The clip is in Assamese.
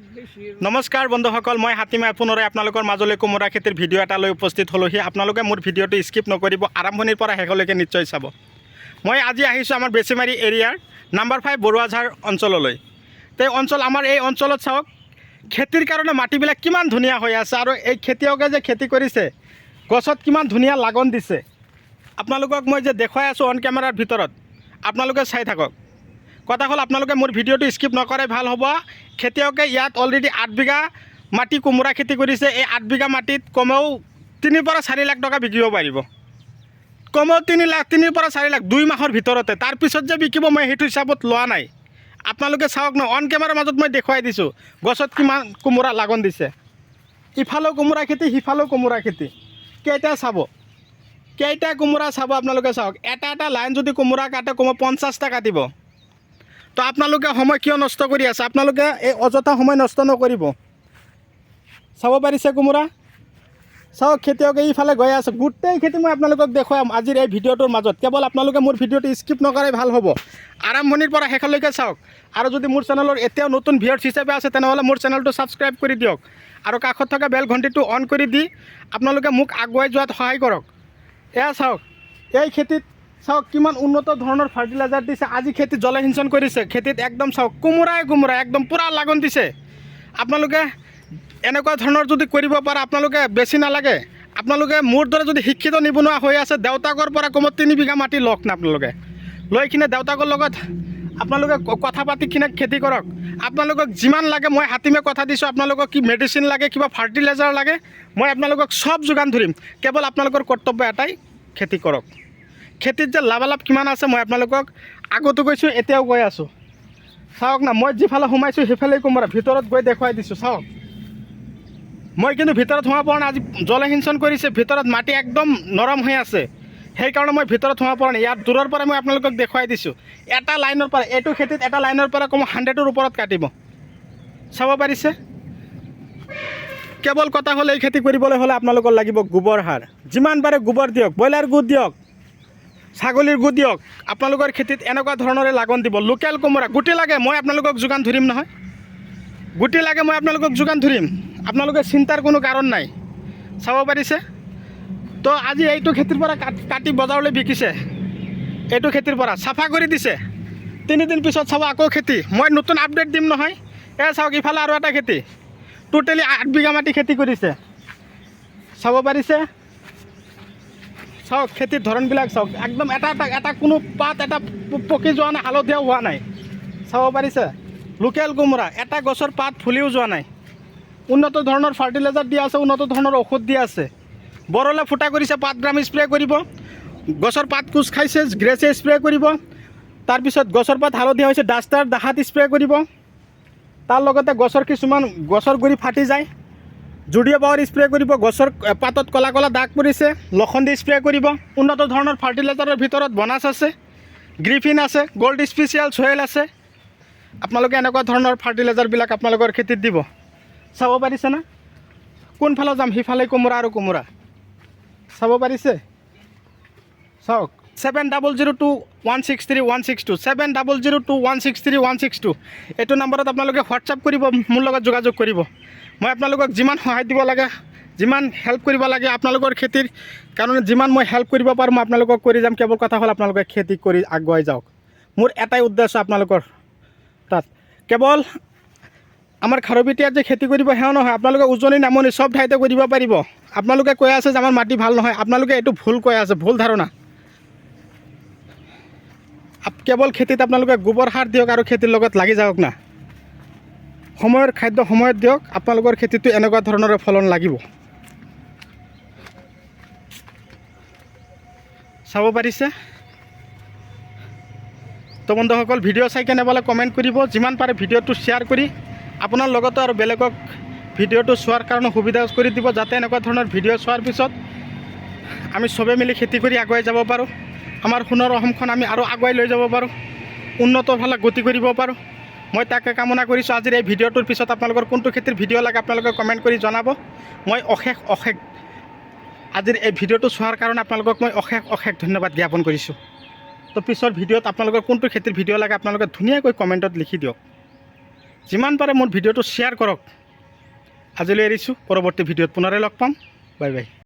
নমস্কাৰ বন্ধুসকল, মই হাতীমাই পুনৰাই আপোনালোকৰ মাজলৈ কোমোৰা খেতিৰ ভিডিঅ' এটা লৈ উপস্থিত হ'লোহি। আপোনালোকে মোৰ ভিডিঅ'টো স্কিপ নকৰিব, আৰম্ভণিৰ পৰা শেষলৈকে নিশ্চয় চাব। মই আজি আহিছোঁ আমাৰ বেচিমাৰী এৰিয়াৰ নাম্বাৰ 5 বৰুৱাঝাৰ অঞ্চললৈ। আমাৰ এই অঞ্চলত চাওক, খেতিৰ কাৰণে মাটিবিলাক কিমান ধুনীয়া হৈ আছে আৰু এই খেতিয়কে যে খেতি কৰিছে, গছত কিমান ধুনীয়া লাগন দিছে। আপোনালোকক মই যে দেখুৱাই আছোঁ অন কেমেৰাৰ ভিতৰত, আপোনালোকে চাই থাকক। কথা হ'ল আপোনালোকে মোৰ ভিডিঅ'টো স্কিপ নকৰাই ভাল হ'ব। খেতিয়কে ইয়াত অলৰেডি 8 বিঘা মাটি কোমোৰা খেতি কৰিছে। এই 8 বিঘা মাটিত কমেও 3 পৰা 4 লাখ টকা বিকিব পাৰিব। কমেও 3 পৰা 4 লাখ 2 মাহৰ ভিতৰতে। তাৰপিছত যে বিকিব মই সেইটো হিচাপত লোৱা নাই। আপোনালোকে চাওক ন, অন কেমেৰাৰ মাজত মই দেখুৱাই দিছোঁ গছত কিমান কোমোৰা লাগন দিছে। ইফালেও কোমোৰা খেতি, সিফালেও কোমোৰা খেতি। কেইটা কোমোৰা চাব আপোনালোকে চাওক। এটা লাইন যদি কোমোৰা কাটে কমেও 50টা কাটিব। তো আপোনালোকে সময় কিয় নষ্ট কৰি আছে? আপোনালোকে এই অযথা সময় নষ্ট নকৰিব। চাব পাৰিছে কোমোৰা? চাওক, খেতিয়কে ইফালে গৈ আছে। গোটেই খেতি মই আপোনালোকক দেখুৱাম আজিৰ এই ভিডিঅ'টোৰ মাজত। কেৱল আপোনালোকে মোৰ ভিডিঅ'টো স্কিপ নকৰাই ভাল হ'ব। আৰম্ভণিৰ পৰা শেষলৈকে চাওক। আৰু যদি মোৰ চেনেলৰ এতিয়াও নতুন ভিউৱাৰ্ছ হিচাপে আছে, তেনেহ'লে মোৰ চেনেলটো ছাবস্ক্ৰাইব কৰি দিয়ক আৰু কাষত থকা বেল ঘণ্টিটো অন কৰি দি আপোনালোকে মোক আগুৱাই যোৱাত সহায় কৰক। এয়া চাওক, এই খেতিত চাওক কিমান উন্নত ধৰণৰ ফাৰ্টিলাইজাৰ দিছে। আজি খেতিত জলসিঞ্চন কৰিছে। খেতিত একদম চাওক, কোমোৰা একদম পূৰা লাগন দিছে। আপোনালোকে এনেকুৱা ধৰণৰ যদি কৰিব পাৰে, আপোনালোকে বেছি নালাগে। আপোনালোকে মোৰ দৰে যদি শিক্ষিত নিবনুৱা হৈ আছে, দেউতাকৰ পৰা কমেও 3 বিঘা মাটি লওক না। আপোনালোকে লৈ কিনে দেউতাকৰ লগত আপোনালোকে কথা পাতি কিনে খেতি কৰক। আপোনালোকক যিমান লাগে মই হাতীমে কথা দিছোঁ। আপোনালোকক কি মেডিচিন লাগে, কিবা ফাৰ্টিলাইজাৰ লাগে, মই আপোনালোকক চব যোগান ধৰিম। কেৱল আপোনালোকৰ কৰ্তব্য এটাই, খেতি কৰক। খেতিত যে লাভালাভ কিমান আছে মই আপোনালোকক আগতো কৈছোঁ, এতিয়াও কৈ আছোঁ। চাওক না, মই যিফালে সোমাইছোঁ সেইফালেই কোমোৰা, ভিতৰত গৈ দেখুৱাই দিছোঁ। চাওক, মই কিন্তু ভিতৰত সোমাব পৰা নাই। আজি জলসিঞ্চন কৰিছে, ভিতৰত মাটি একদম নৰম হৈ আছে। সেইকাৰণে মই ভিতৰত সোমাব পৰা নাই। ইয়াত দূৰৰ পৰা মই আপোনালোকক দেখুৱাই দিছোঁ। এটা লাইনৰ পৰা, এইটো খেতিত এটা লাইনৰ পৰা কমেও 100ৰ ওপৰত কাটিব। চাব পাৰিছে? কেৱল কথা হ'ল, এই খেতি কৰিবলৈ হ'লে আপোনালোকৰ লাগিব গোবৰ সাৰ। যিমান পাৰে গোবৰ দিয়ক, ব্ৰইলাৰ গু দিয়ক, ছাগলীৰ গু দিয়ক। আপোনালোকৰ খেতিত এনেকুৱা ধৰণৰে লাগন দিব। লোকেল কোমোৰা গুটি লাগে, মই আপোনালোকক যোগান ধৰিম নহয়। গুটি লাগে, মই আপোনালোকক যোগান ধৰিম। আপোনালোকে চিন্তাৰ কোনো কাৰণ নাই। চাব পাৰিছে? তো আজি এইটো খেতিৰ পৰা কাটি বজাৰলৈ বিকিছে। এইটো খেতিৰ পৰা চাফা কৰি দিছে। 3 দিন পিছত চাব আকৌ খেতি। মই নতুন আপডেট দিম নহয়। এই চাওক, ইফালে আৰু এটা খেতি। টোটেলি 8 বিঘা মাটি খেতি কৰিছে। চাব পাৰিছে? চাওক, খেতিৰ ধৰণবিলাক চাওক। একদম এটা কোনো পাত এটা পকি যোৱা নাই, হালধীয়াও হোৱা নাই। চাব পাৰিছে? লোকেল কোমোৰা, এটা গছৰ পাত ফুলিও যোৱা নাই। উন্নত ধৰণৰ ফাৰ্টিলাইজাৰ দিয়া আছে, উন্নত ধৰণৰ ঔষধ দিয়া আছে। বৰলে ফুটা কৰিছে, 5 গ্ৰাম স্প্ৰে কৰিব। গছৰ পাত কোচ খাইছে, গ্ৰেছে স্প্ৰে কৰিব। তাৰপিছত গছৰ পাত হালধীয়া হৈছে, ডাষ্টাৰ দাহাত স্প্ৰে কৰিব। তাৰ লগতে গছৰ গুৰি ফাটি যায়, জুডিঅ' পাৱাৰ স্প্ৰে কৰিব। গছৰ পাতত ক'লা দাগ পৰিছে, লখন্দি স্প্ৰে কৰিব। উন্নত ধৰণৰ ফাৰ্টিলাইজাৰৰ ভিতৰত বনাছ আছে, গ্ৰিফিন আছে, গল্ড স্পেচিয়েল চয়েল আছে। আপোনালোকে এনেকুৱা ধৰণৰ ফাৰ্টিলাইজাৰবিলাক আপোনালোকৰ খেতিত দিব। চাব পাৰিছে না? কোনফালে যাম, সিফালে কোমোৰা আৰু কোমোৰা। চাব পাৰিছে? চাওক, 7002163162 7002163162 এইটো নম্বৰত আপোনালোকে হোৱাটছআপ কৰিব, মোৰ লগত যোগাযোগ কৰিব। মই আপোনালোকক যিমান সহায় দিব লাগে, যিমান হেল্প কৰিব লাগে, আপোনালোকৰ খেতিৰ কাৰণে যিমান মই হেল্প কৰিব পাৰোঁ মই আপোনালোকক কৰি যাম। কেৱল কথা হ'ল আপোনালোকে খেতি কৰি আগুৱাই যাওক। মোৰ এটাই উদ্দেশ্য আপোনালোকৰ তাত। কেৱল আমাৰ খাৰবিটিয়াত যে খেতি কৰিব সেয়া নহয়, আপোনালোকে উজনি নামনি চব ঠাইতে কৰিব পাৰিব। আপোনালোকে কৈ আছে যে আমাৰ মাটি ভাল নহয়, আপোনালোকে এইটো ভুল কৈ আছে, ভুল ধাৰণা। কেৱল খেতিত আপোনালোকে গোবৰ সাৰ দিয়ক আৰু খেতিৰ লগত লাগি যাওক না। সময়ৰ খাদ্য সময়ত দিয়ক, আপোনালোকৰ খেতিটো এনেকুৱা ধৰণৰে ফলন লাগিব। চাব পাৰিছে? তো বন্ধুসকল, ভিডিঅ' চাই কেনে বোলে কমেণ্ট কৰিব। যিমান পাৰে ভিডিঅ'টো শ্বেয়াৰ কৰি আপোনাৰ লগতো আৰু বেলেগক ভিডিঅ'টো চোৱাৰ কাৰণে সুবিধা কৰি দিব, যাতে এনেকুৱা ধৰণৰ ভিডিঅ' চোৱাৰ পিছত আমি চবে মিলি খেতি কৰি আগুৱাই যাব পাৰোঁ। আমাৰ সোণৰ অসমখন আমি আৰু আগুৱাই লৈ যাব পাৰোঁ, উন্নত ফালে গতি কৰিব পাৰোঁ। মই তাকে কামনা কৰিছোঁ। আজিৰ এই ভিডিঅ'টোৰ পিছত আপোনালোকৰ কোনটো খেতিৰ ভিডিঅ' লাগে আপোনালোকে কমেণ্ট কৰি জনাব। মই অশেষ আজিৰ এই ভিডিঅ'টো চোৱাৰ কাৰণে আপোনালোকক মই অশেষ ধন্যবাদ জ্ঞাপন কৰিছোঁ। তো পিছৰ ভিডিঅ'ত আপোনালোকৰ কোনটো খেতিৰ ভিডিঅ' লাগে আপোনালোকে ধুনীয়াকৈ কমেণ্টত লিখি দিয়ক। যিমান পাৰে মোৰ ভিডিঅ'টো শ্বেয়াৰ কৰক। আজিলৈ এৰিছোঁ, পৰৱৰ্তী ভিডিঅ'ত পুনৰাই লগ পাম। Bye bye.